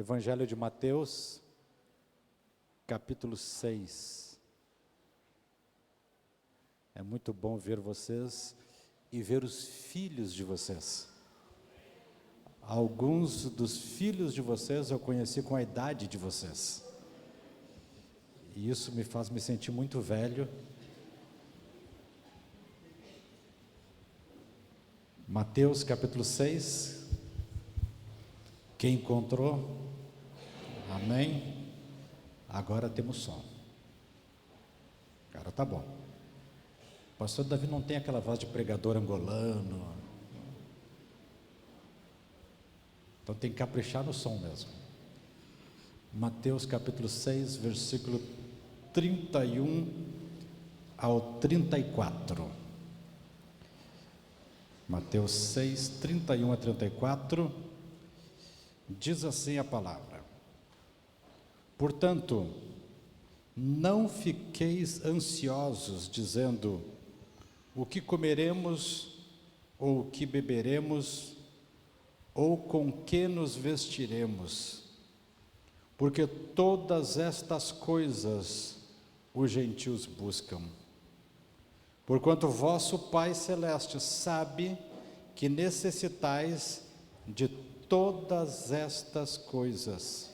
Evangelho de Mateus, capítulo 6. É muito bom ver vocês e ver os filhos de vocês. Alguns dos filhos de vocês eu conheci com a idade de vocês. E isso me faz me sentir muito velho. Mateus capítulo 6. Quem encontrou? Amém? Agora temos som. Cara, tá bom. O pastor Davi não tem aquela voz de pregador angolano. Então tem que caprichar no som mesmo. Mateus capítulo 6, versículo 31 ao 34. Mateus 6, 31 a 34, diz assim a palavra: Portanto, não fiqueis ansiosos, dizendo, o que comeremos, ou o que beberemos, ou com que nos vestiremos, porque todas estas coisas os gentios buscam. Porquanto vosso Pai Celeste sabe que necessitais de todas estas coisas.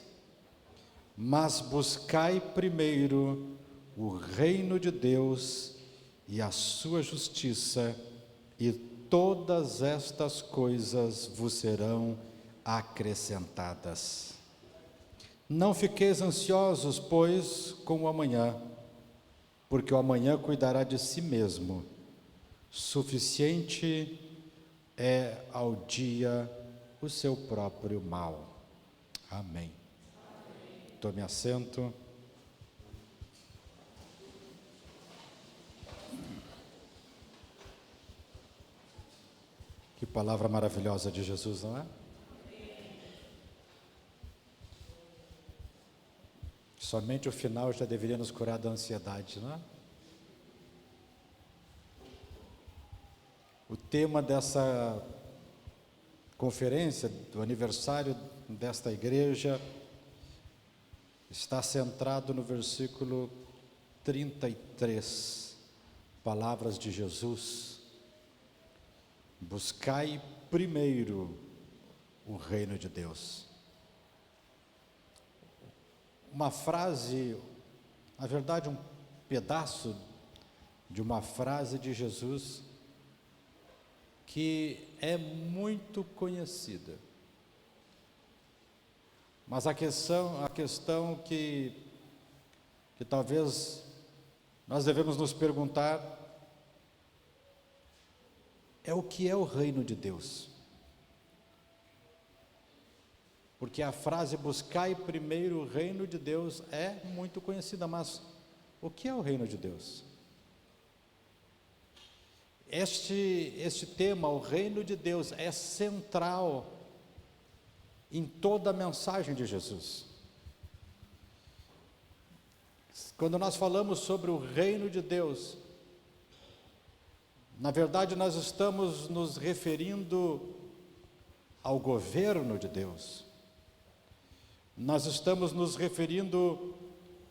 Mas buscai primeiro o reino de Deus e a sua justiça, e todas estas coisas vos serão acrescentadas. Não fiqueis ansiosos, pois, com o amanhã, porque o amanhã cuidará de si mesmo. Suficiente é ao dia o seu próprio mal. Amém. Tome assento. Que palavra maravilhosa de Jesus, não é? Somente o final já deveria nos curar da ansiedade, não é? O tema dessa conferência, do aniversário desta igreja, está centrado no versículo 33, palavras de Jesus: buscai primeiro o reino de Deus. Uma frase, na verdade um pedaço de uma frase de Jesus que é muito conhecida. Mas a questão que talvez nós devemos nos perguntar é o que é o reino de Deus. Porque a frase buscai primeiro o reino de Deus é muito conhecida, mas o que é o reino de Deus? Este tema, o reino de Deus, é central em toda a mensagem de Jesus. Quando nós falamos sobre o reino de Deus, na verdade nós estamos nos referindo ao governo de Deus. Nós estamos nos referindo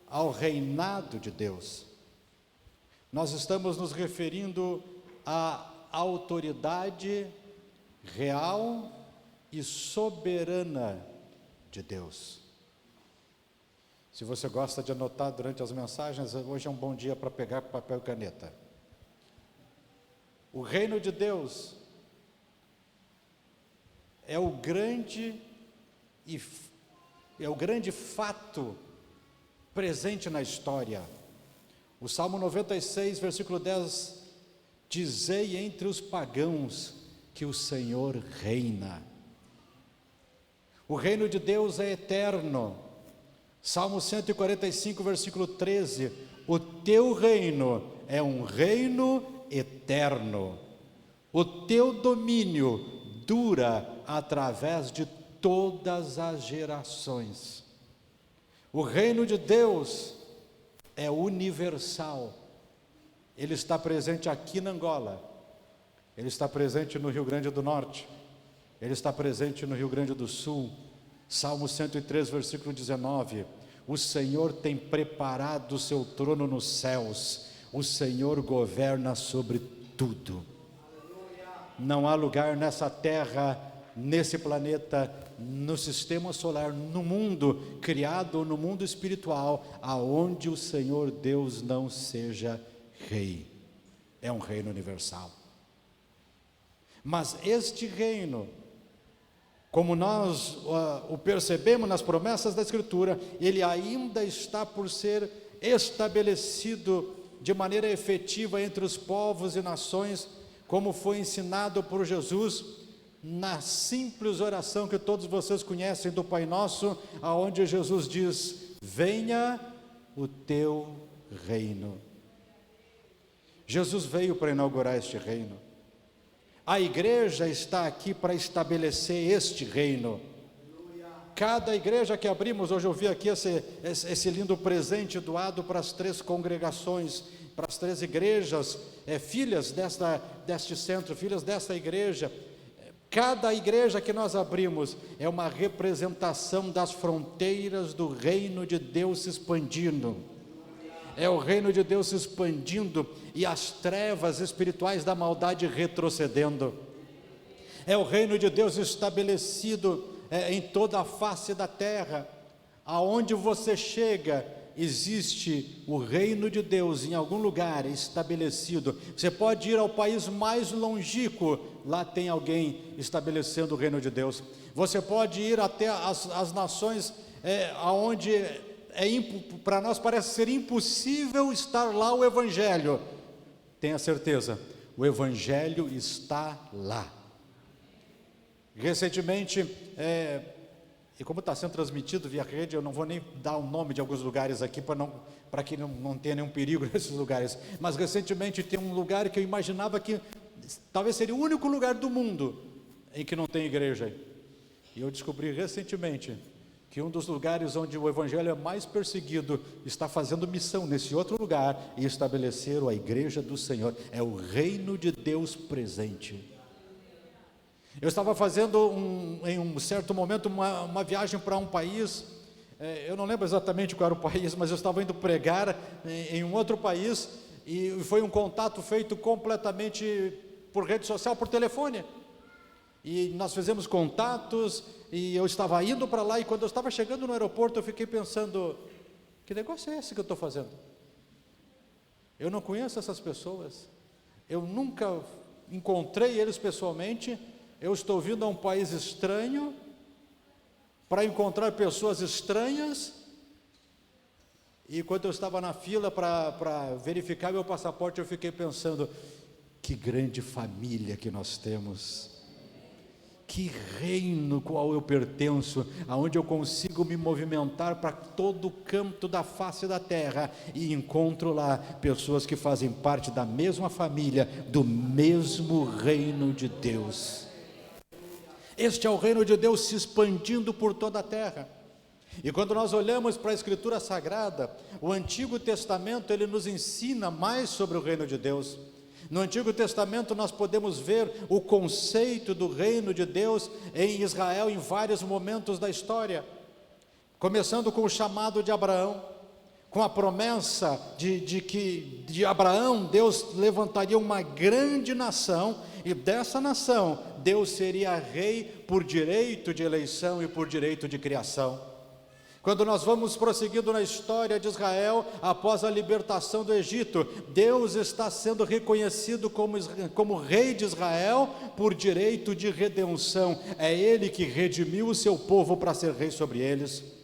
ao reinado de Deus. Nós estamos nos referindo à autoridade real e soberana de Deus. Se você gosta de anotar durante as mensagens, hoje é um bom dia para pegar papel e caneta. O reino de Deus é o grande fato presente na história. O Salmo 96, versículo 10, dizei entre os pagãos que o Senhor reina. O reino de Deus é eterno. Salmo 145, versículo 13, o teu reino é um reino eterno. O teu domínio dura através de todas as gerações. O reino de Deus é universal. Ele está presente aqui na Angola, ele está presente no Rio Grande do Norte, ele está presente no Rio Grande do Sul, Salmo 103, versículo 19: o Senhor tem preparado o seu trono nos céus, o Senhor governa sobre tudo. Não há lugar nessa terra, nesse planeta, no sistema solar, no mundo criado, no mundo espiritual, aonde o Senhor Deus não seja rei. É um reino universal. Mas este reino, como nós o percebemos nas promessas da Escritura, ele ainda está por ser estabelecido de maneira efetiva entre os povos e nações, como foi ensinado por Jesus na simples oração que todos vocês conhecem do Pai Nosso, aonde Jesus diz: venha o teu reino. Jesus veio para inaugurar este reino. A igreja está aqui para estabelecer este reino. Cada igreja que abrimos, hoje eu vi aqui esse lindo presente doado para as 3 congregações, para as 3 igrejas, filhas deste centro, filhas desta igreja. Cada igreja que nós abrimos é uma representação das fronteiras do reino de Deus se expandindo. É o reino de Deus se expandindo e as trevas espirituais da maldade retrocedendo. É o reino de Deus estabelecido em toda a face da terra. Aonde você chega, existe o reino de Deus em algum lugar estabelecido. Você pode ir ao país mais longínquo, lá tem alguém estabelecendo o reino de Deus. Você pode ir até as nações aonde para nós parece ser impossível estar lá o Evangelho. Tenha certeza, o Evangelho está lá. Recentemente, e como está sendo transmitido via rede, eu não vou nem dar o nome de alguns lugares aqui, para que não tenha nenhum perigo nesses lugares, mas recentemente tem um lugar que eu imaginava que talvez seria o único lugar do mundo em que não tem igreja, e eu descobri recentemente que um dos lugares onde o Evangelho é mais perseguido está fazendo missão nesse outro lugar e estabeleceram a igreja do Senhor. É o reino de Deus presente. Eu estava fazendo em um certo momento uma viagem para um país, eu não lembro exatamente qual era o país, mas eu estava indo pregar em um outro país, e foi um contato feito completamente por rede social, por telefone, e nós fizemos contatos, e eu estava indo para lá, e quando eu estava chegando no aeroporto, eu fiquei pensando: que negócio é esse que eu estou fazendo? Eu não conheço essas pessoas, eu nunca encontrei eles pessoalmente, eu estou vindo a um país estranho, para encontrar pessoas estranhas, e quando eu estava na fila para verificar meu passaporte, eu fiquei pensando: que grande família que nós temos, que reino qual eu pertenço, aonde eu consigo me movimentar para todo canto da face da terra, e encontro lá pessoas que fazem parte da mesma família, do mesmo reino de Deus. Este é o reino de Deus se expandindo por toda a terra. E quando nós olhamos para a Escritura Sagrada, o Antigo Testamento, ele nos ensina mais sobre o reino de Deus. No Antigo Testamento nós podemos ver o conceito do reino de Deus em Israel em vários momentos da história, começando com o chamado de Abraão, com a promessa de que de Abraão Deus levantaria uma grande nação, e dessa nação Deus seria rei por direito de eleição e por direito de criação. Quando nós vamos prosseguindo na história de Israel, após a libertação do Egito, Deus está sendo reconhecido como rei de Israel por direito de redenção. É Ele que redimiu o seu povo para ser rei sobre eles.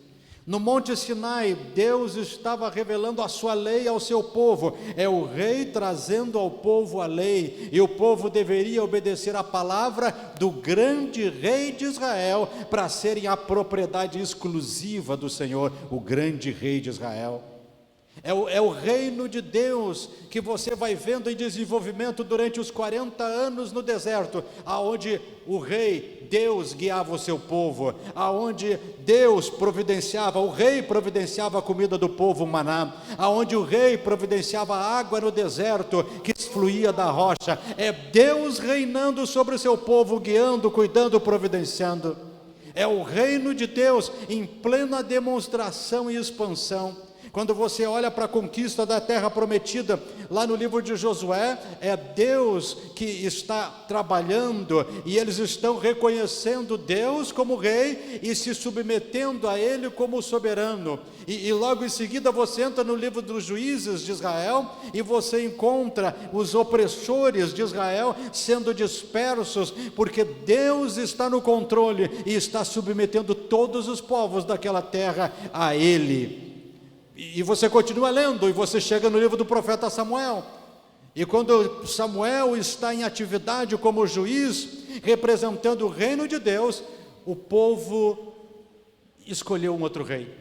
No Monte Sinai, Deus estava revelando a sua lei ao seu povo. É o rei trazendo ao povo a lei, e o povo deveria obedecer à palavra do grande rei de Israel para serem a propriedade exclusiva do Senhor, o grande rei de Israel. É o reino de Deus que você vai vendo em desenvolvimento durante os 40 anos no deserto, aonde o rei, Deus guiava o seu povo, aonde Deus providenciava, o rei providenciava a comida do povo, o maná, aonde o rei providenciava água no deserto que fluía da rocha. É Deus reinando sobre o seu povo, guiando, cuidando, providenciando. É o reino de Deus em plena demonstração e expansão. Quando você olha para a conquista da terra prometida, lá no livro de Josué, é Deus que está trabalhando, e eles estão reconhecendo Deus como rei e se submetendo a Ele como soberano. E logo em seguida você entra no livro dos juízes de Israel, e você encontra os opressores de Israel sendo dispersos, porque Deus está no controle e está submetendo todos os povos daquela terra a Ele. E você continua lendo, e você chega no livro do profeta Samuel, e quando Samuel está em atividade como juiz, representando o reino de Deus, o povo escolheu um outro rei.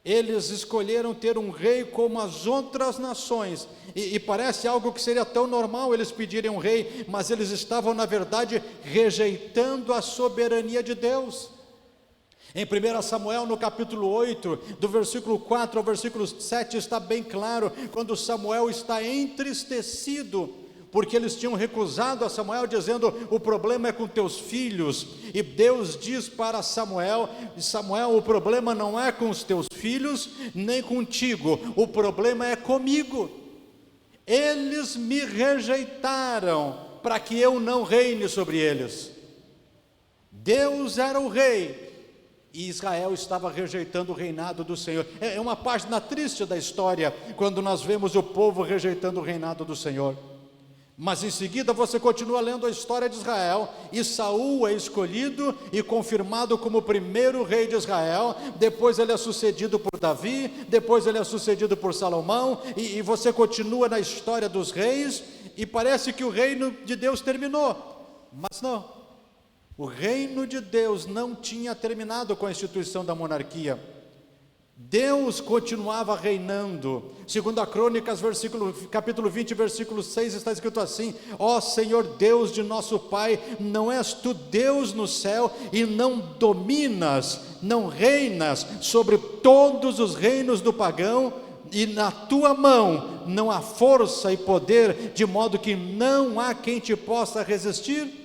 Eles escolheram ter um rei como as outras nações, e parece algo que seria tão normal eles pedirem um rei, mas eles estavam na verdade rejeitando a soberania de Deus. Em 1 Samuel, no capítulo 8, do versículo 4 ao versículo 7, está bem claro, quando Samuel está entristecido, porque eles tinham recusado a Samuel, dizendo: o problema é com teus filhos. E Deus diz para Samuel: Samuel, o problema não é com os teus filhos, nem contigo, o problema é comigo. Eles me rejeitaram, para que eu não reine sobre eles. Deus era o rei, e Israel estava rejeitando o reinado do Senhor. É uma página triste da história, quando nós vemos o povo rejeitando o reinado do Senhor. Mas em seguida você continua lendo a história de Israel, e Saul é escolhido e confirmado como o primeiro rei de Israel. Depois ele é sucedido por Davi, depois ele é sucedido por Salomão, e você continua na história dos reis, e parece que o reino de Deus terminou, mas não. O reino de Deus não tinha terminado com a instituição da monarquia. Deus continuava reinando. Segundo a Crônicas, capítulo 20, versículo 6, está escrito assim: ó Senhor Deus de nosso Pai, não és tu Deus no céu, e não dominas, não reinas sobre todos os reinos do pagão, e na tua mão não há força e poder, de modo que não há quem te possa resistir?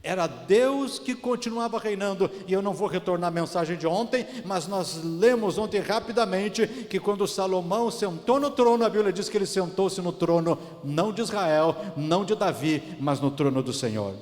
Era Deus que continuava reinando. E eu não vou retornar a mensagem de ontem, mas nós lemos ontem rapidamente que quando Salomão sentou no trono, a Bíblia diz que ele sentou-se no trono não de Israel, não de Davi, mas no trono do Senhor.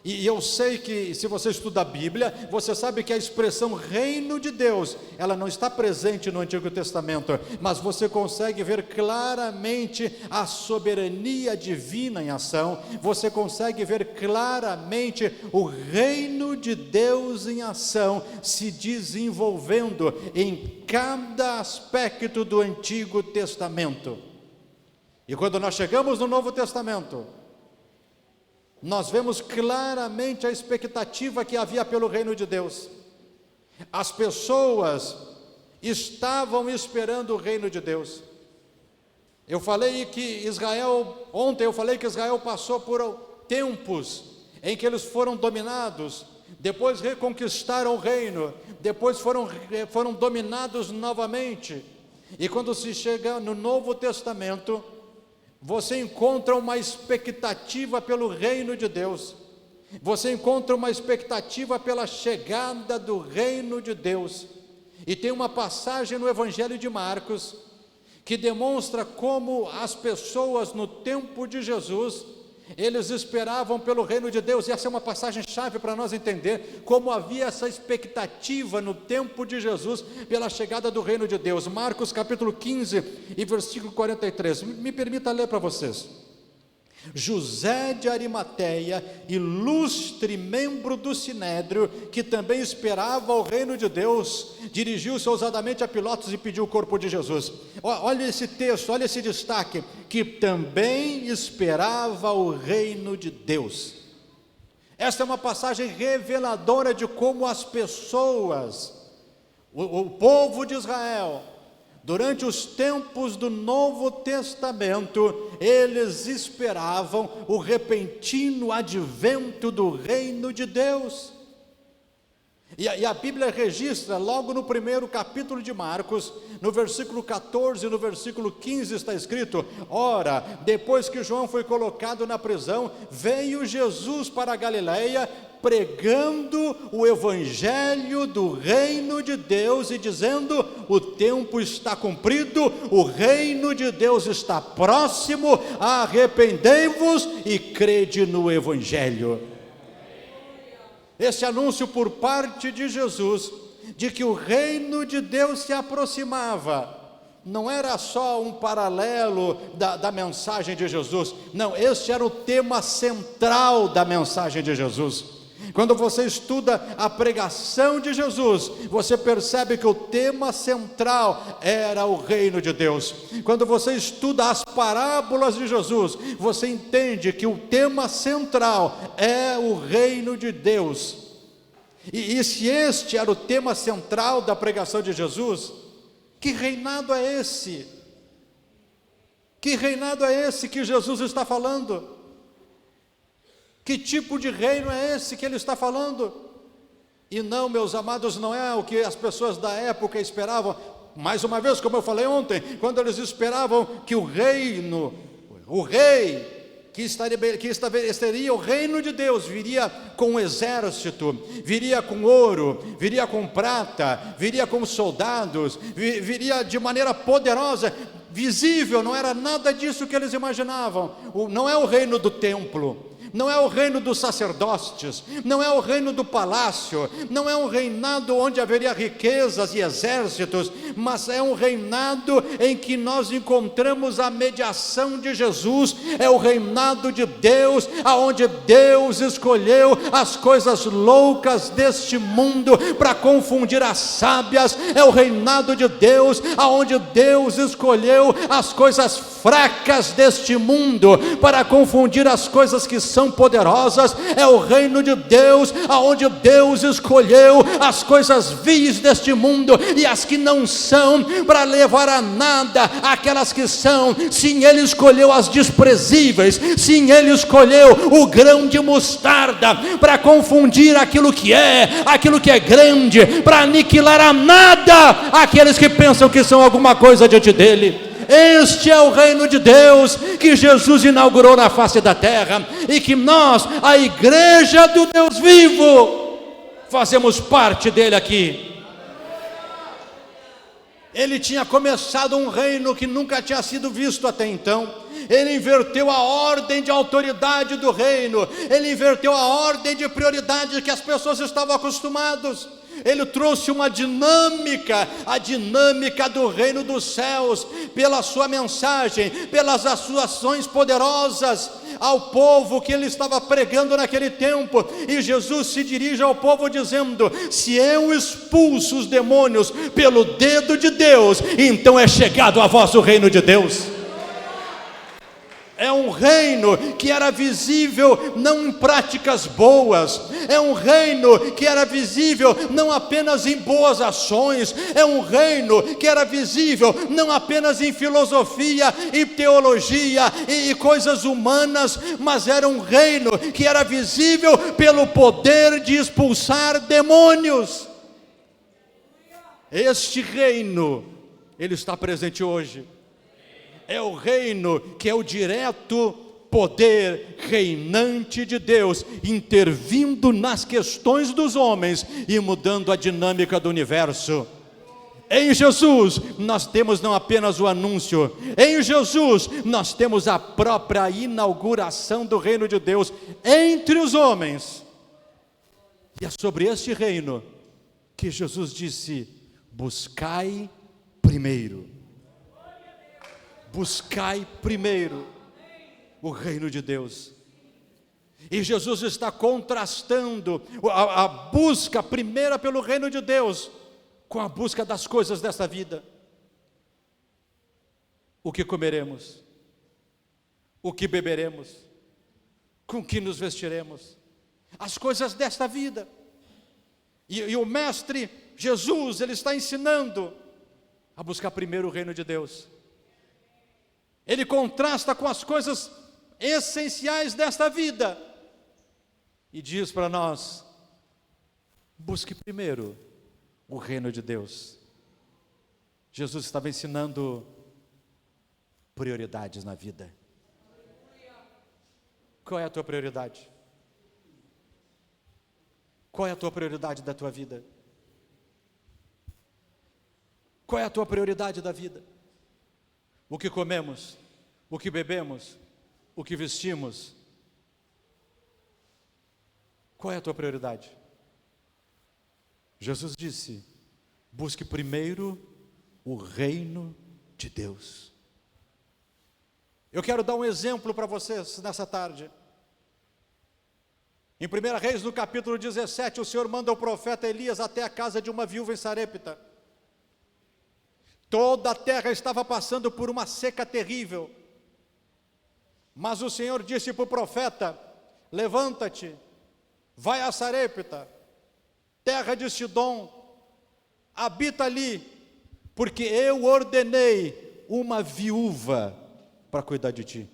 E eu sei que se você estuda a Bíblia, você sabe que a expressão reino de Deus, ela não está presente no Antigo Testamento, mas você consegue ver claramente a soberania divina em ação. Você consegue ver claramente o reino de Deus em ação, se desenvolvendo em cada aspecto do Antigo Testamento. E quando nós chegamos no Novo Testamento, nós vemos claramente a expectativa que havia pelo reino de Deus. As pessoas estavam esperando o reino de Deus. Eu falei que Israel, ontem eu falei que Israel passou por tempos em que eles foram dominados, depois reconquistaram o reino, depois foram dominados novamente. E quando se chega no Novo Testamento, você encontra uma expectativa pelo reino de Deus. Você encontra uma expectativa pela chegada do reino de Deus. E tem uma passagem no Evangelho de Marcos que demonstra como as pessoas no tempo de Jesus, eles esperavam pelo reino de Deus. E essa é uma passagem chave para nós entender como havia essa expectativa no tempo de Jesus pela chegada do reino de Deus. Marcos capítulo 15 e versículo 43, me permita ler para vocês. José de Arimateia, ilustre membro do Sinédrio, que também esperava o reino de Deus, dirigiu-se ousadamente a Pilatos e pediu o corpo de Jesus. Olha esse texto, olha esse destaque: que também esperava o reino de Deus. Esta é uma passagem reveladora de como as pessoas, o povo de Israel, durante os tempos do Novo Testamento, eles esperavam o repentino advento do reino de Deus. E a Bíblia registra, logo no primeiro capítulo de Marcos, no versículo 14 e no versículo 15 está escrito: ora, depois que João foi colocado na prisão, veio Jesus para a Galileia, pregando o evangelho do reino de Deus e dizendo: o tempo está cumprido, o reino de Deus está próximo, arrependei-vos e crede no evangelho. Esse anúncio por parte de Jesus, de que o reino de Deus se aproximava, não era só um paralelo da mensagem de Jesus, não, este era o tema central da mensagem de Jesus. Quando você estuda a pregação de Jesus, você percebe que o tema central era o reino de Deus. Quando você estuda as parábolas de Jesus, você entende que o tema central é o reino de Deus. E se este era o tema central da pregação de Jesus, que reinado é esse? Que reinado é esse que Jesus está falando? Que tipo de reino é esse que ele está falando? E não, meus amados, não é o que as pessoas da época esperavam. Mais uma vez, como eu falei ontem, quando eles esperavam que o reino, o rei, que estabeleceria o reino de Deus, viria com um exército, viria com ouro, viria com prata, viria com soldados, viria de maneira poderosa, visível. Não era nada disso que eles imaginavam. Não é o reino do templo, não é o reino dos sacerdotes, não é o reino do palácio, não é um reinado onde haveria riquezas e exércitos, mas é um reinado em que nós encontramos a mediação de Jesus. É o reinado de Deus, aonde Deus escolheu as coisas loucas deste mundo para confundir as sábias. É o reinado de Deus, aonde Deus escolheu as coisas fracas deste mundo para confundir as coisas que são poderosas. É o reino de Deus, aonde Deus escolheu as coisas vis deste mundo e as que não são, para levar a nada aquelas que são. Sim, ele escolheu as desprezíveis, sim, ele escolheu o grão de mostarda para confundir aquilo que é grande, para aniquilar a nada aqueles que pensam que são alguma coisa diante dele. Este é o reino de Deus que Jesus inaugurou na face da terra, e que nós, a igreja do Deus vivo, fazemos parte dele aqui. Ele tinha começado um reino que nunca tinha sido visto até então. Ele inverteu a ordem de autoridade do reino, ele inverteu a ordem de prioridade que as pessoas estavam acostumadas. Ele trouxe uma dinâmica, a dinâmica do reino dos céus, pela sua mensagem, pelas suas ações poderosas ao povo que ele estava pregando naquele tempo. E Jesus se dirige ao povo dizendo: se eu expulso os demônios pelo dedo de Deus, então é chegado a vós o reino de Deus. É um reino que era visível não em práticas boas, é um reino que era visível não apenas em boas ações, é um reino que era visível não apenas em filosofia e teologia e coisas humanas, mas era um reino que era visível pelo poder de expulsar demônios. Este reino, ele está presente hoje. É o reino que é o direto poder reinante de Deus, intervindo nas questões dos homens e mudando a dinâmica do universo. Em Jesus nós temos não apenas o anúncio, em Jesus nós temos a própria inauguração do reino de Deus entre os homens. E é sobre este reino que Jesus disse: buscai primeiro. Buscai primeiro o reino de Deus. E Jesus está contrastando a busca primeira pelo reino de Deus com a busca das coisas desta vida. O que comeremos, o que beberemos, com que nos vestiremos, as coisas desta vida. E o mestre Jesus, ele está ensinando a buscar primeiro o reino de Deus. Ele contrasta com as coisas essenciais desta vida e diz para nós: Busque primeiro o reino de Deus. Jesus estava ensinando prioridades na vida. Qual é a tua prioridade? Qual é a tua prioridade da tua vida? Qual é a tua prioridade da vida? O que comemos? O que bebemos? O que vestimos? Qual é a tua prioridade? Jesus disse: busque primeiro o reino de Deus. Eu quero dar um exemplo para vocês nessa tarde. Em 1 Reis, no capítulo 17, o Senhor manda o profeta Elias até a casa de uma viúva em Sarepta. Toda a terra estava passando por uma seca terrível. Mas o Senhor disse para o profeta: levanta-te, vai a Sarepta, terra de Sidom, habita ali, porque eu ordenei uma viúva para cuidar de ti.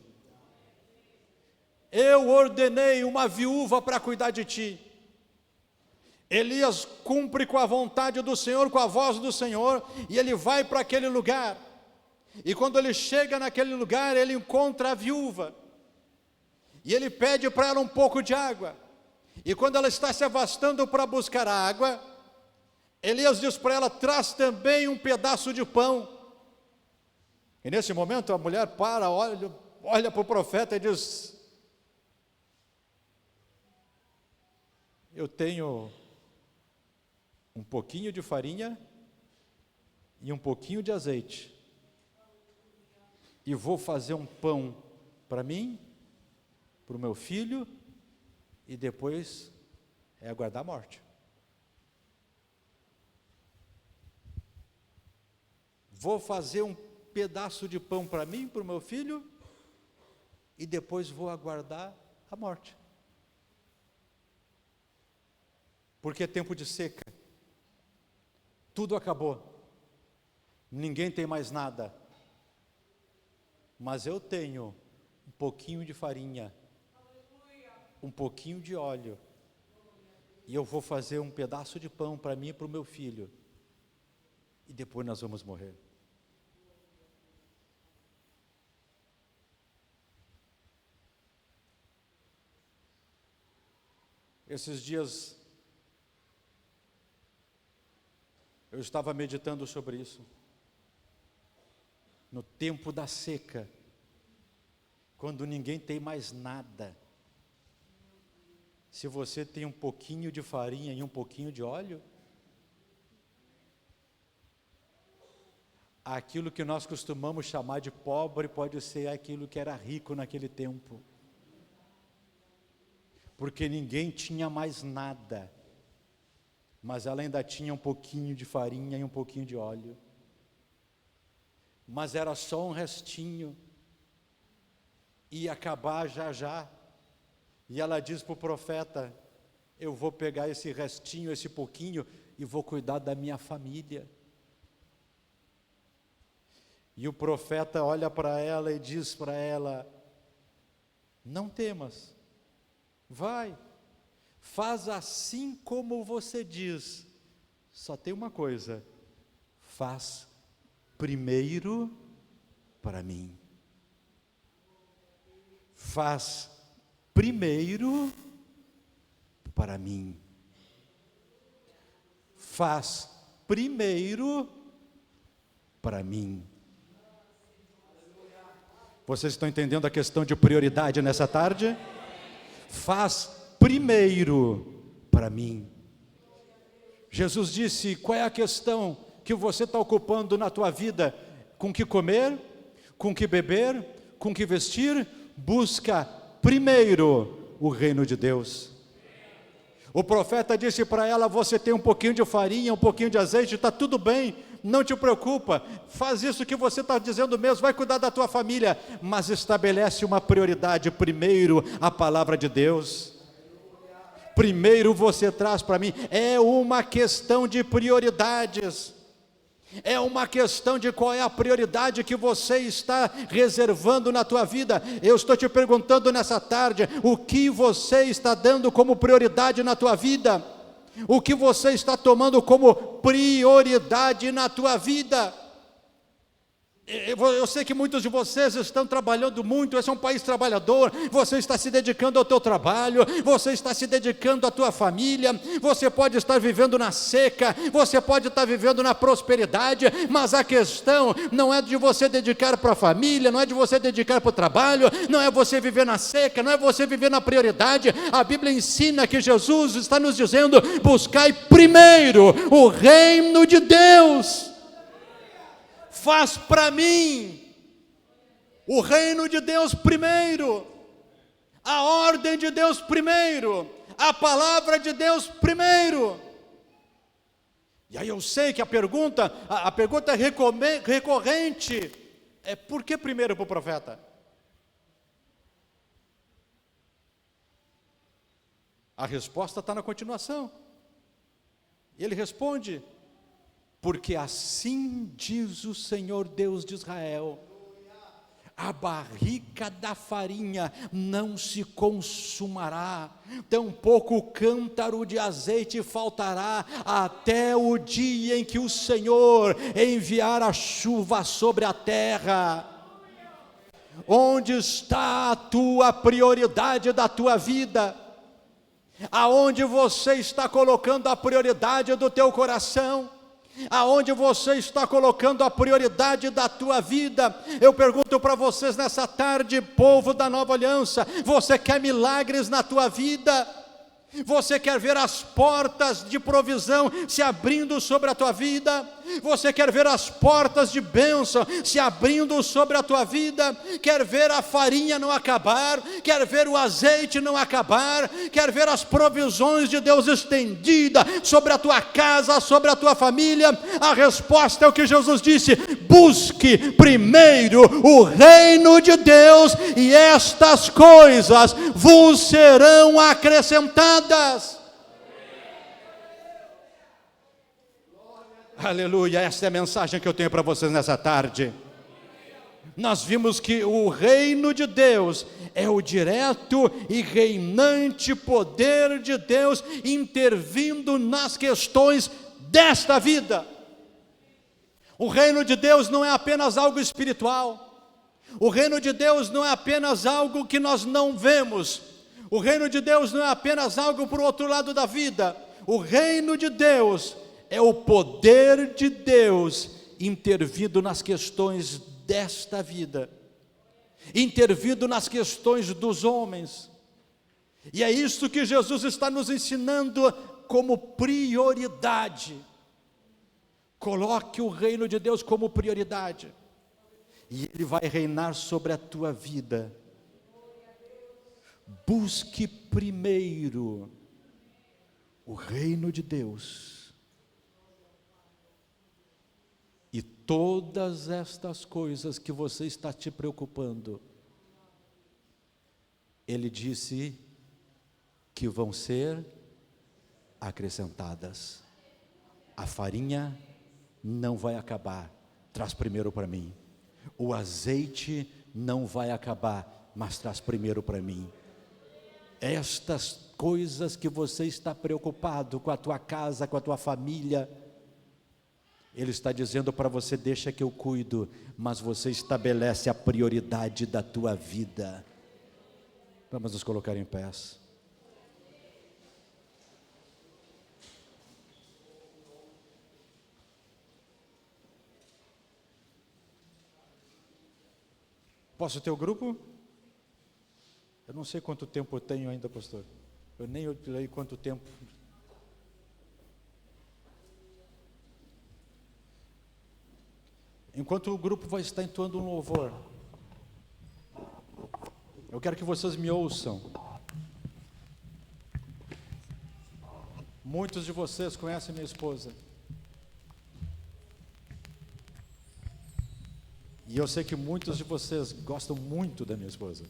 Eu ordenei uma viúva para cuidar de ti. Elias cumpre com a vontade do Senhor, com a voz do Senhor, e ele vai para aquele lugar. E quando ele chega naquele lugar, ele encontra a viúva. E ele pede para ela um pouco de água. E quando ela está se afastando para buscar a água, Elias diz para ela: traz também um pedaço de pão. E nesse momento a mulher para, olha para o profeta e diz: eu tenho um pouquinho de farinha e um pouquinho de azeite, e vou fazer um pão para mim, para o meu filho, e depois é aguardar a morte. Vou fazer um pedaço de pão para mim, para o meu filho, e depois vou aguardar a morte. Porque é tempo de seca. Tudo acabou. Ninguém tem mais nada. Mas eu tenho um pouquinho de farinha, um pouquinho de óleo, e eu vou fazer um pedaço de pão para mim e para o meu filho, e depois nós vamos morrer. Esses dias eu estava meditando sobre isso. No tempo da seca, quando ninguém tem mais nada, se você tem um pouquinho de farinha e um pouquinho de óleo, aquilo que nós costumamos chamar de pobre pode ser aquilo que era rico naquele tempo. Porque ninguém tinha mais nada, mas ela ainda tinha um pouquinho de farinha e um pouquinho de óleo. Mas era só um restinho, ia acabar já já. E ela diz para o profeta: eu vou pegar esse restinho, esse pouquinho, e vou cuidar da minha família. E o profeta olha para ela e diz para ela: não temas, vai, faz assim como você diz, só tem uma coisa: faz primeiro para mim. Faz primeiro para mim. Faz primeiro para mim. Vocês estão entendendo a questão de prioridade nessa tarde? Faz primeiro para mim. Jesus disse: qual é a questão que você está ocupando na tua vida? Com que comer, com que beber, com que vestir? Busca primeiro o reino de Deus. O profeta disse para ela: você tem um pouquinho de farinha, um pouquinho de azeite, está tudo bem, não te preocupa, faz isso que você está dizendo mesmo, vai cuidar da tua família, mas estabelece uma prioridade: primeiro a palavra de Deus, primeiro você traz para mim. É uma questão de prioridades, é uma questão de qual é a prioridade que você está reservando na tua vida. Eu estou te perguntando nessa tarde: o que você está dando como prioridade na tua vida? O que você está tomando como prioridade na tua vida? Eu sei que muitos de vocês estão trabalhando muito, esse é um país trabalhador, você está se dedicando ao teu trabalho, você está se dedicando à tua família, você pode estar vivendo na seca, você pode estar vivendo na prosperidade, mas a questão não é de você dedicar para a família, não é de você dedicar para o trabalho, não é você viver na seca, não é você viver na prioridade. A Bíblia ensina que Jesus está nos dizendo: buscai primeiro o reino de Deus. Faz para mim o reino de Deus primeiro, a ordem de Deus primeiro, a palavra de Deus primeiro. E aí eu sei que a pergunta recorrente é: por que primeiro para o profeta? A resposta está na continuação. Ele responde: porque assim diz o Senhor Deus de Israel: a barrica da farinha não se consumará, tampouco o cântaro de azeite faltará, até o dia em que o Senhor enviar a chuva sobre a terra. Onde está a tua prioridade da tua vida? Aonde você está colocando a prioridade do teu coração? Aonde você está colocando a prioridade da tua vida? Eu pergunto para vocês nessa tarde, povo da Nova Aliança: você quer milagres na tua vida? Você quer ver as portas de provisão se abrindo sobre a tua vida? Você quer ver as portas de bênção se abrindo sobre a tua vida? Quer ver a farinha não acabar? Quer ver o azeite não acabar? Quer ver as provisões de Deus estendidas sobre a tua casa, sobre a tua família? A resposta é o que Jesus disse: busque primeiro o reino de Deus, e estas coisas vos serão acrescentadas. Aleluia, essa é a mensagem que eu tenho para vocês nessa tarde. Nós vimos que o reino de Deus é o direto e reinante poder de Deus intervindo nas questões desta vida. O reino de Deus não é apenas algo espiritual. O reino de Deus não é apenas algo que nós não vemos. O reino de Deus não é apenas algo para o outro lado da vida. O reino de Deus é o poder de Deus intervindo nas questões desta vida, intervindo nas questões dos homens. E é isso que Jesus está nos ensinando como prioridade. Coloque o reino de Deus como prioridade, e Ele vai reinar sobre a tua vida. Busque primeiro o reino de Deus, e todas estas coisas que você está te preocupando, Ele disse que vão ser acrescentadas. A farinha não vai acabar, traz primeiro para mim. O azeite não vai acabar, mas traz primeiro para mim. Estas coisas que você está preocupado com a tua casa, com a tua família, Ele está dizendo para você: deixa que eu cuido, mas você estabelece a prioridade da tua vida. Vamos nos colocar em pé. Posso ter o grupo? Eu não sei quanto tempo eu tenho ainda, pastor. Eu nem olhei quanto tempo. Enquanto o grupo vai estar entoando um louvor, eu quero que vocês me ouçam. Muitos de vocês conhecem minha esposa. E eu sei que muitos de vocês gostam muito da minha esposa.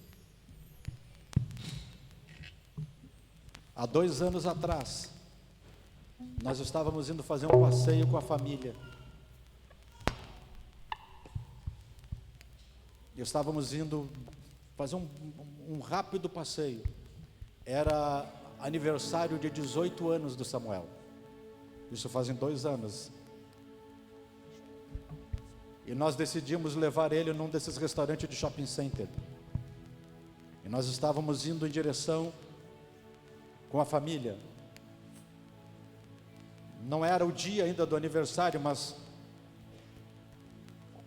Há 2 anos atrás, nós estávamos indo fazer um passeio com a família. Estávamos indo fazer um rápido passeio. Era aniversário de 18 anos do Samuel. Isso fazem 2 anos. E nós decidimos levar ele num desses restaurantes de shopping center. E nós estávamos indo em direção com a família. Não era o dia ainda do aniversário, mas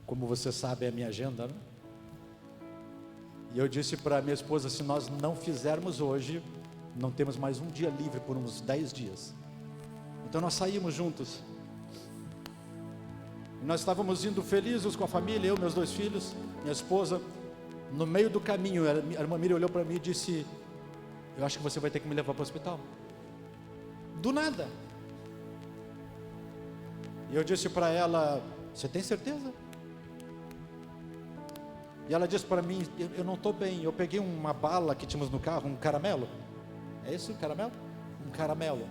como você sabe, é a minha agenda, né? E eu disse para minha esposa, se nós não fizermos hoje, não temos mais um dia livre por uns 10 dias. Então nós saímos juntos. E nós estávamos indo felizes com a família, eu, meus 2 filhos, minha esposa. No meio do caminho, a irmã Miriam olhou para mim e disse, eu acho que você vai ter que me levar para o hospital. Do nada. E eu disse para ela, você tem certeza? E ela disse para mim, eu não estou bem. Eu peguei uma bala que tínhamos no carro, um caramelo. É isso, um caramelo? Um caramelo.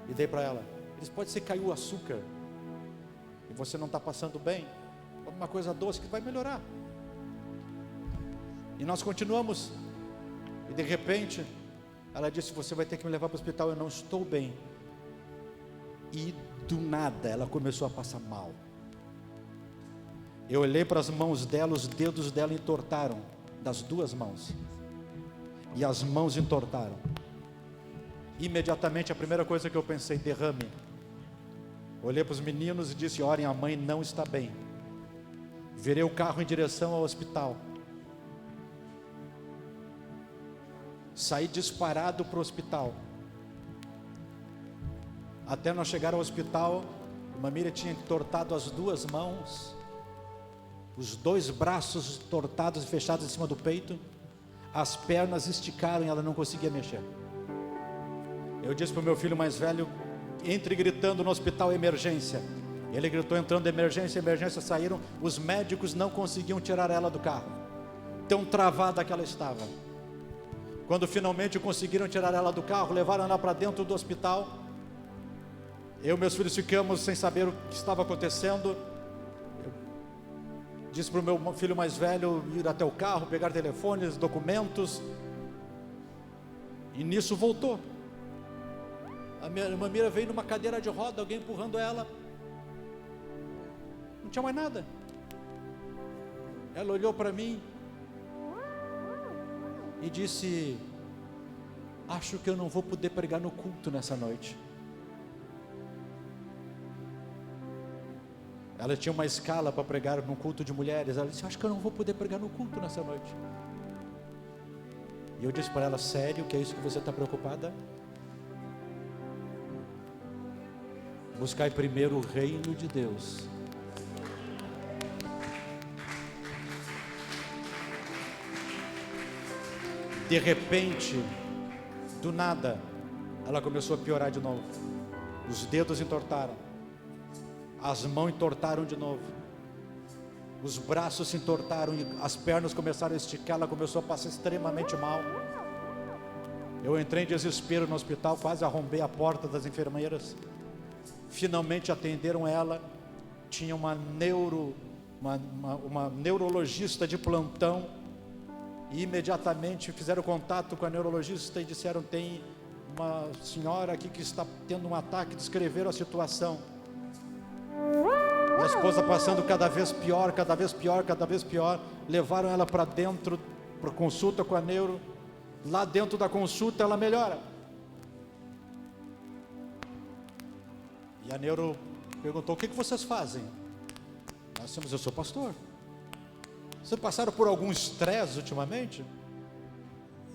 E dei para ela. Disse, pode ser que caiu o açúcar e você não está passando bem. Alguma coisa doce que vai melhorar. E nós continuamos. E de repente, ela disse, você vai ter que me levar para o hospital, eu não estou bem. E do nada, ela começou a passar mal. Eu olhei para as mãos dela, os dedos dela entortaram, das 2 mãos. E as mãos entortaram. Imediatamente, a primeira coisa que eu pensei, derrame. Olhei para os meninos e disse, orem, a mãe não está bem. Virei o carro em direção ao hospital. Saí disparado para o hospital. Até nós chegar ao hospital, a Mamília tinha entortado as 2 mãos, os 2 braços tortados e fechados em cima do peito, as pernas esticaram e ela não conseguia mexer. Eu disse para o meu filho mais velho, entre gritando no hospital, emergência. Ele gritou entrando, emergência, emergência, saíram, os médicos não conseguiam tirar ela do carro, tão travada que ela estava. Quando finalmente conseguiram tirar ela do carro, levaram ela para dentro do hospital. Eu e meus filhos ficamos sem saber o que estava acontecendo. Eu disse para o meu filho mais velho ir até o carro, pegar telefones, documentos. E nisso voltou. A minha irmã Mira veio numa cadeira de roda, alguém empurrando ela. Não tinha mais nada. Ela olhou para mim e disse, acho que eu não vou poder pregar no culto nessa noite. Ela tinha uma escala para pregar no culto de mulheres. Ela disse, acho que eu não vou poder pregar no culto nessa noite. E eu disse para ela, sério, que é isso que você está preocupada? Buscai primeiro o reino de Deus. De repente, do nada, ela começou a piorar de novo. Os dedos entortaram, as mãos entortaram de novo, os braços se entortaram e as pernas começaram a esticar. Ela começou a passar extremamente mal. Eu entrei em desespero no hospital, quase arrombei a porta das enfermeiras. Finalmente atenderam ela. Tinha uma neurologista de plantão. E imediatamente fizeram contato com a neurologista e disseram, tem uma senhora aqui que está tendo um ataque, descreveram a situação. Minha esposa passando cada vez pior, cada vez pior, cada vez pior. Levaram ela para dentro, para consulta com a neuro. Lá dentro da consulta ela melhora. E a neuro perguntou, o que vocês fazem? Nós dissemos, eu sou pastor. Vocês passaram por algum estresse ultimamente?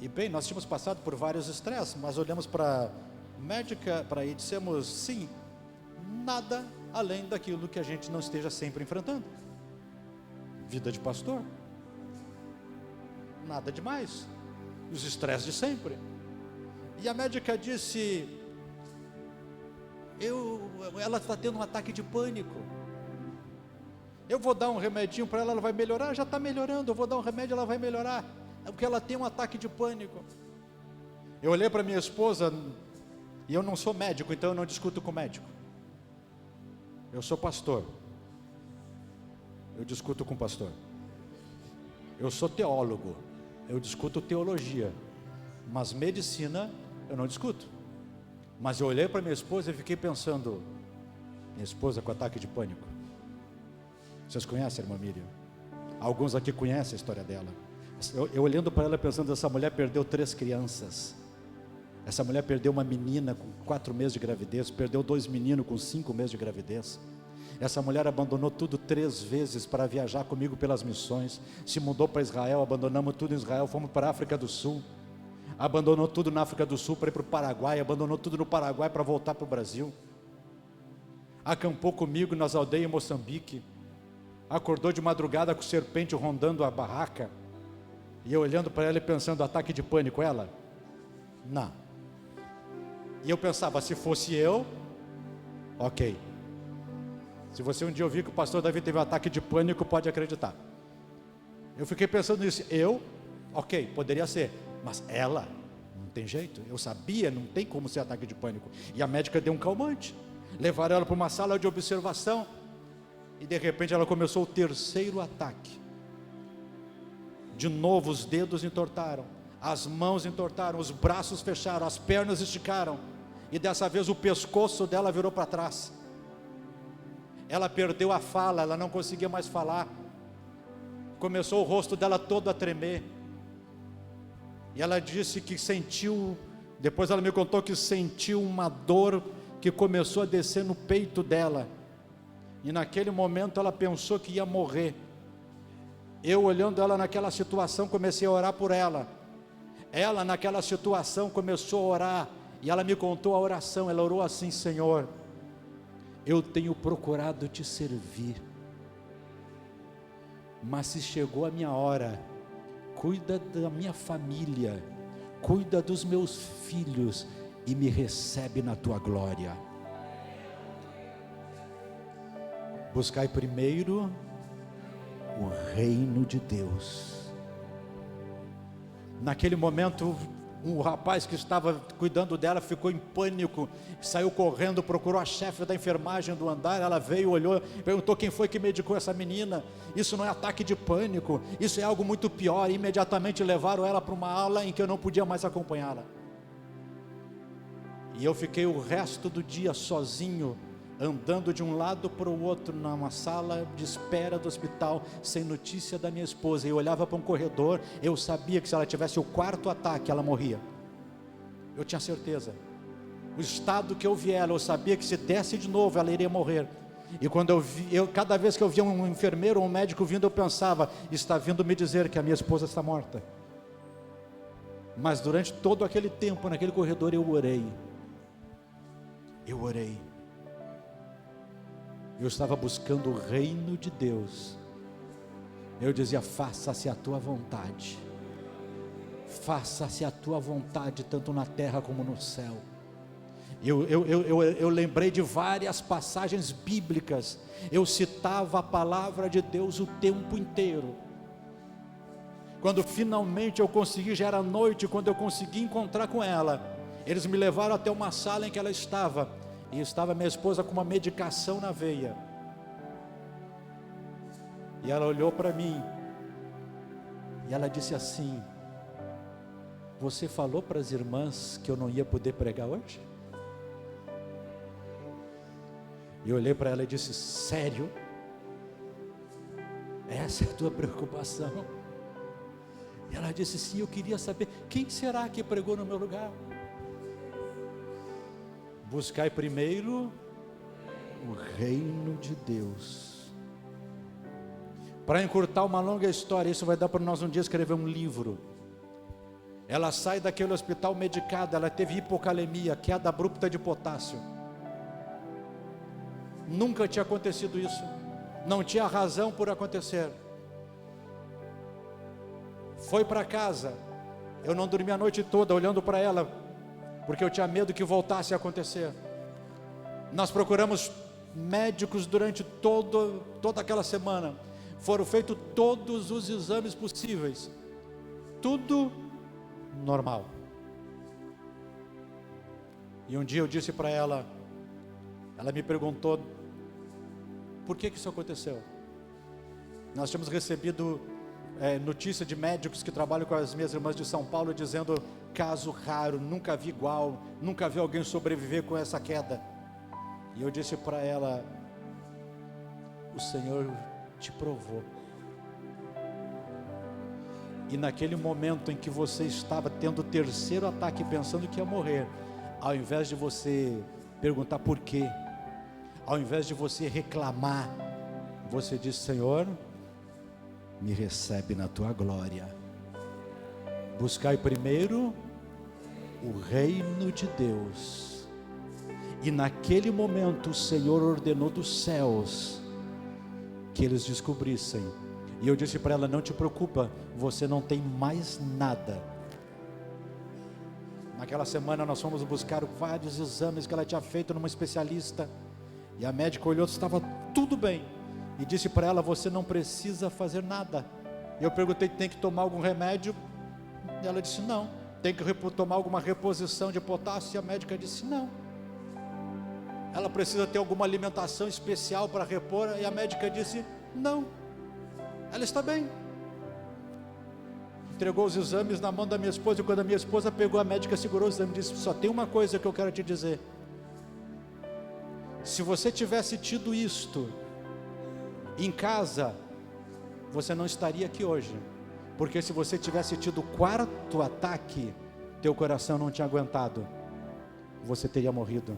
E bem, nós tínhamos passado por vários estresses, mas olhamos para a médica e dissemos, sim, nada além daquilo que a gente não esteja sempre enfrentando. Vida de pastor. Nada demais. Os estresses de sempre. E a médica disse, ela está tendo um ataque de pânico. Eu vou dar um remedinho para ela, ela vai melhorar. Já está melhorando, eu vou dar um remédio, ela vai melhorar. É porque ela tem um ataque de pânico. Eu olhei para minha esposa, e eu não sou médico, então eu não discuto com médico. Eu sou pastor. Eu discuto com pastor. Eu sou teólogo. Eu discuto teologia. Mas medicina, eu não discuto. Mas eu olhei para minha esposa e fiquei pensando, Minha esposa com ataque de pânico. Vocês conhecem a irmã Miriam? Alguns aqui conhecem a história dela. Eu olhando para ela pensando, essa mulher perdeu 3 crianças. Essa mulher perdeu uma menina com 4 meses de gravidez, perdeu 2 meninos com 5 meses de gravidez. Essa mulher abandonou tudo 3 vezes para viajar comigo pelas missões. Se mudou para Israel, abandonamos tudo em Israel, fomos para a África do Sul. Abandonou tudo na África do Sul para ir para o Paraguai, abandonou tudo no Paraguai para voltar para o Brasil. Acampou comigo nas aldeias em Moçambique. Acordou de madrugada com serpente rondando a barraca. E eu olhando para ela e pensando, ataque de pânico, ela? Não. E eu pensava, se fosse eu, ok. Se você um dia ouvir que o pastor Davi teve um ataque de pânico, pode acreditar. Eu fiquei pensando nisso, ok, poderia ser, mas ela, não tem jeito, eu sabia, não tem como ser ataque de pânico. E a médica deu um calmante, levaram ela para uma sala de observação, e de repente ela começou o 3º ataque. De novo os dedos entortaram, as mãos entortaram, os braços fecharam, as pernas esticaram, e dessa vez o pescoço dela virou para trás. Ela perdeu a fala, ela não conseguia mais falar. Começou o rosto dela todo a tremer. E ela disse que sentiu, depois ela me contou que sentiu uma dor que começou a descer no peito dela. E naquele momento ela pensou que ia morrer. Eu olhando ela naquela situação, comecei a orar por ela. Ela naquela situação começou a orar. E ela me contou a oração, ela orou assim: Senhor, eu tenho procurado te servir, mas se chegou a minha hora, cuida da minha família, cuida dos meus filhos e me recebe na tua glória. Buscai primeiro o reino de Deus. Naquele momento, um rapaz que estava cuidando dela ficou em pânico, saiu correndo, procurou a chefe da enfermagem do andar. Ela veio, olhou, perguntou quem foi que medicou essa menina. Isso não é ataque de pânico, isso é algo muito pior. E imediatamente levaram ela para uma ala em que eu não podia mais acompanhá-la. E eu fiquei o resto do dia sozinho, andando de um lado para o outro, numa sala de espera do hospital, sem notícia da minha esposa. Eu olhava para um corredor, eu sabia que se ela tivesse o 4º ataque, ela morria. Eu tinha certeza. O estado que eu vi ela, eu sabia que se desse de novo, ela iria morrer. E quando cada vez que eu via um enfermeiro ou um médico vindo, eu pensava, está vindo me dizer que a minha esposa está morta. Mas durante todo aquele tempo, naquele corredor, eu orei. Eu estava buscando o reino de Deus. Eu dizia, faça-se a tua vontade. Faça-se a tua vontade, tanto na terra como no céu. Eu lembrei de várias passagens bíblicas. Eu citava a palavra de Deus o tempo inteiro. Quando finalmente eu consegui, já era noite, quando eu consegui encontrar com ela, eles me levaram até uma sala em que ela estava. E estava minha esposa com uma medicação na veia. E ela olhou para mim. E ela disse assim: você falou para as irmãs que eu não ia poder pregar hoje? E eu olhei para ela e disse: sério? Essa é a tua preocupação? E ela disse: sim, eu queria saber quem será que pregou no meu lugar. Buscai primeiro o reino de Deus. Para encurtar uma longa história, isso vai dar para nós um dia escrever um livro. Ela sai daquele hospital medicada, ela teve hipocalemia, queda abrupta de potássio. Nunca tinha acontecido isso, não tinha razão por acontecer. Foi para casa, eu não dormi a noite toda olhando para ela, porque eu tinha medo que voltasse a acontecer. Nós procuramos médicos durante toda aquela semana. Foram feitos todos os exames possíveis. Tudo normal. E um dia eu disse para ela, ela me perguntou, por que isso aconteceu? Nós tínhamos recebido notícia de médicos que trabalham com as minhas irmãs de São Paulo, dizendo, caso raro, nunca vi igual, nunca vi alguém sobreviver com essa queda. E eu disse para ela: o Senhor te provou. E naquele momento em que você estava tendo o terceiro ataque, pensando que ia morrer, ao invés de você perguntar por quê, ao invés de você reclamar, você disse: Senhor, me recebe na tua glória. Buscai primeiro o reino de Deus. E naquele momento o Senhor ordenou dos céus que eles descobrissem. E eu disse para ela: não te preocupa, você não tem mais nada. Naquela semana nós fomos buscar vários exames que ela tinha feito numa especialista, e a médica olhou, estava tudo bem, e disse para ela: você não precisa fazer nada. Eu perguntei: tem que tomar algum remédio? E ela disse: não. Tem que tomar alguma reposição de potássio? E a médica disse: não. Ela precisa ter alguma alimentação especial para repor? E a médica disse: não. Ela está bem. Entregou os exames na mão da minha esposa, e quando a minha esposa pegou, a médica segurou os exames e disse: só tem uma coisa que eu quero te dizer. Se você tivesse tido isto em casa, você não estaria aqui hoje. Porque se você tivesse tido o quarto ataque, teu coração não tinha aguentado, você teria morrido.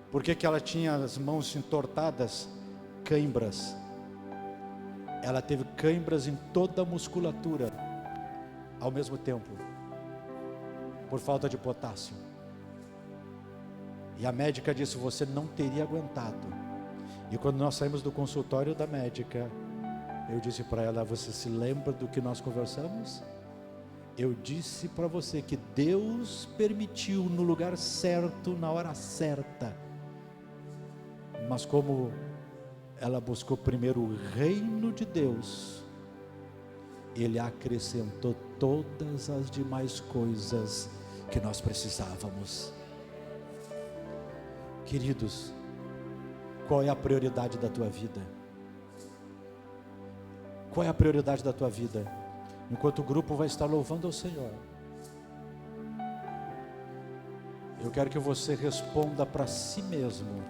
Por que ela tinha as mãos entortadas? Cãibras. Ela teve cãibras em toda a musculatura ao mesmo tempo, por falta de potássio. E a médica disse: você não teria aguentado. E quando nós saímos do consultório da médica, eu disse para ela: você se lembra do que nós conversamos? Eu disse para você que Deus permitiu no lugar certo, na hora certa, mas como ela buscou primeiro o reino de Deus, Ele acrescentou todas as demais coisas que nós precisávamos. Queridos, qual é a prioridade da tua vida? Qual é a prioridade da tua vida? Enquanto o grupo vai estar louvando ao Senhor, eu quero que você responda para si mesmo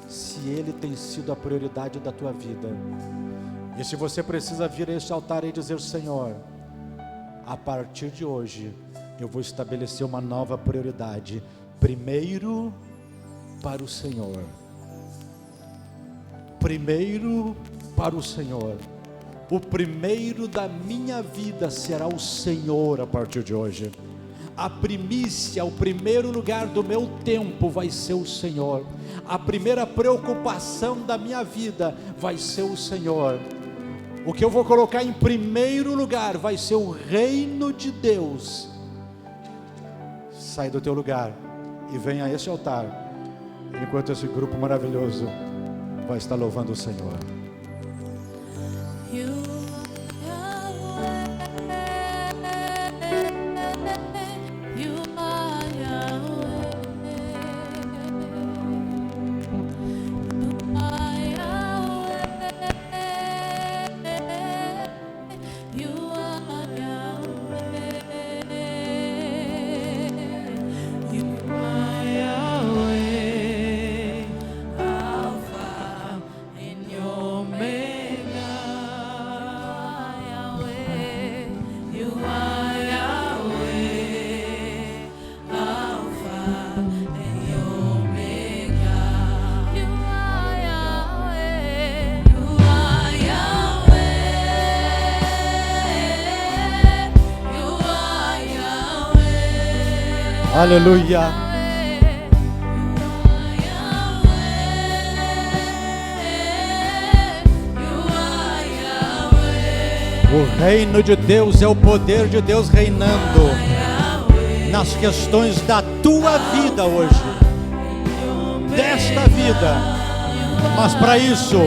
se Ele tem sido a prioridade da tua vida. E se você precisa vir a este altar e dizer: Senhor, a partir de hoje eu vou estabelecer uma nova prioridade, primeiro para o Senhor, primeiro para o Senhor. O primeiro da minha vida será o Senhor a partir de hoje. A primícia, o primeiro lugar do meu tempo vai ser o Senhor. A primeira preocupação da minha vida vai ser o Senhor. O que eu vou colocar em primeiro lugar vai ser o reino de Deus. Sai do teu lugar e venha a este altar, enquanto esse grupo maravilhoso vai estar louvando o Senhor. Aleluia. O reino de Deus é o poder de Deus reinando nas questões da tua vida hoje, desta vida. Mas para isso,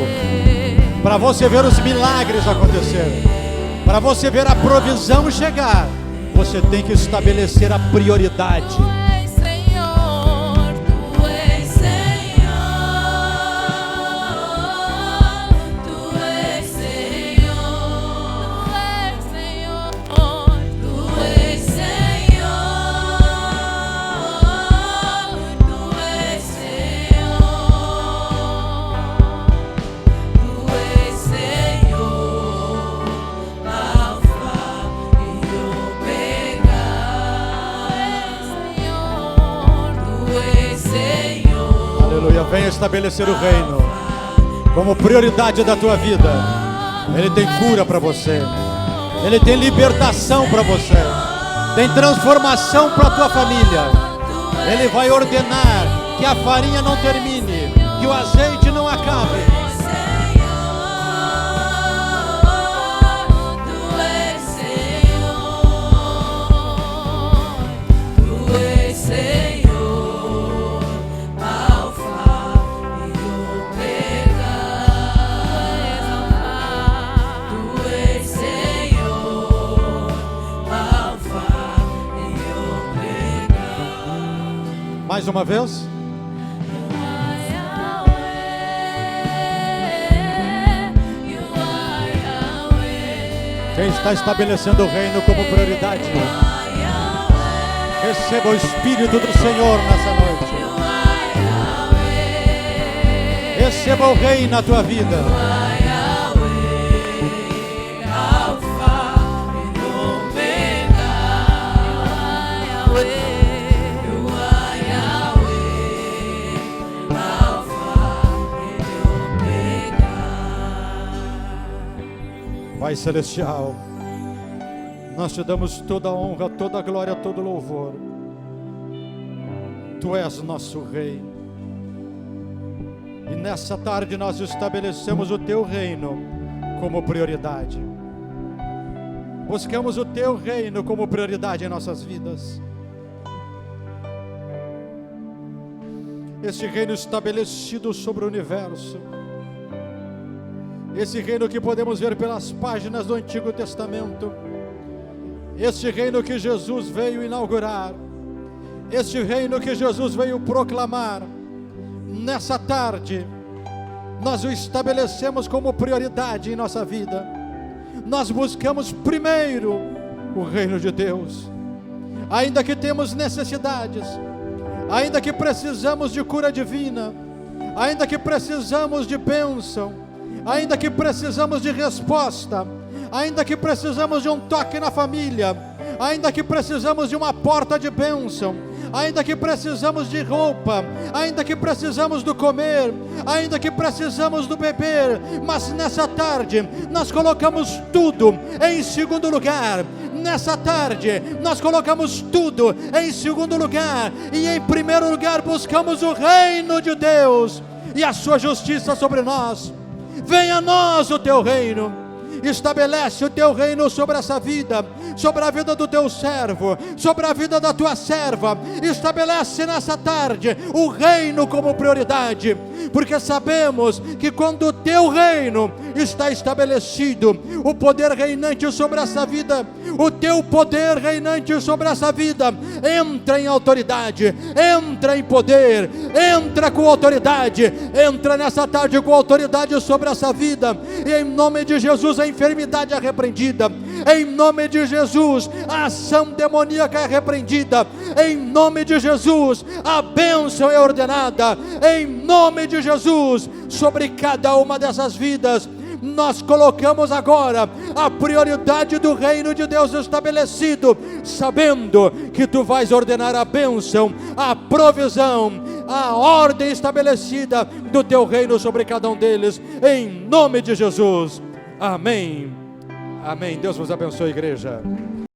para você ver os milagres acontecerem, para você ver a provisão chegar, você tem que estabelecer a prioridade. estabelecer o reino como prioridade da tua vida. Ele tem cura para você, Ele tem libertação para você, tem transformação para a tua família. Ele vai ordenar que a farinha não termine, que o azeite não acabe. Mais uma vez. Quem está estabelecendo o reino como prioridade, receba o Espírito do Senhor nessa noite. Receba o Rei na tua vida. Pai Celestial, nós te damos toda a honra, toda a glória, todo o louvor. Tu és nosso Rei. E nessa tarde nós estabelecemos o Teu reino como prioridade. Buscamos o Teu reino como prioridade em nossas vidas. Este reino estabelecido sobre o universo. Esse reino que podemos ver pelas páginas do Antigo Testamento. Este reino que Jesus veio inaugurar. Este reino que Jesus veio proclamar. Nessa tarde, nós o estabelecemos como prioridade em nossa vida. Nós buscamos primeiro o reino de Deus. Ainda que temos necessidades, ainda que precisamos de cura divina, ainda que precisamos de bênção, ainda que precisamos de resposta, ainda que precisamos de um toque na família, ainda que precisamos de uma porta de bênção, ainda que precisamos de roupa, ainda que precisamos do comer, ainda que precisamos do beber, mas nessa tarde nós colocamos tudo em segundo lugar. Nessa tarde nós colocamos tudo em segundo lugar e em primeiro lugar buscamos o reino de Deus e a sua justiça sobre nós. Venha a nós o teu reino, estabelece o teu reino sobre essa vida, sobre a vida do teu servo, sobre a vida da tua serva. Estabelece nessa tarde o reino como prioridade, porque sabemos que quando o teu reino está estabelecido, o poder reinante sobre essa vida, o teu poder reinante sobre essa vida entra em autoridade, entra em poder, entra com autoridade, entra nessa tarde com autoridade sobre essa vida, e em nome de Jesus a enfermidade é repreendida, em nome de Jesus a ação demoníaca é repreendida, em nome de Jesus a bênção é ordenada, em nome de Jesus, sobre cada uma dessas vidas. Nós colocamos agora a prioridade do reino de Deus estabelecido, sabendo que tu vais ordenar a bênção, a provisão, a ordem estabelecida do teu reino sobre cada um deles, em nome de Jesus. Amém. Amém. Deus vos abençoe, igreja.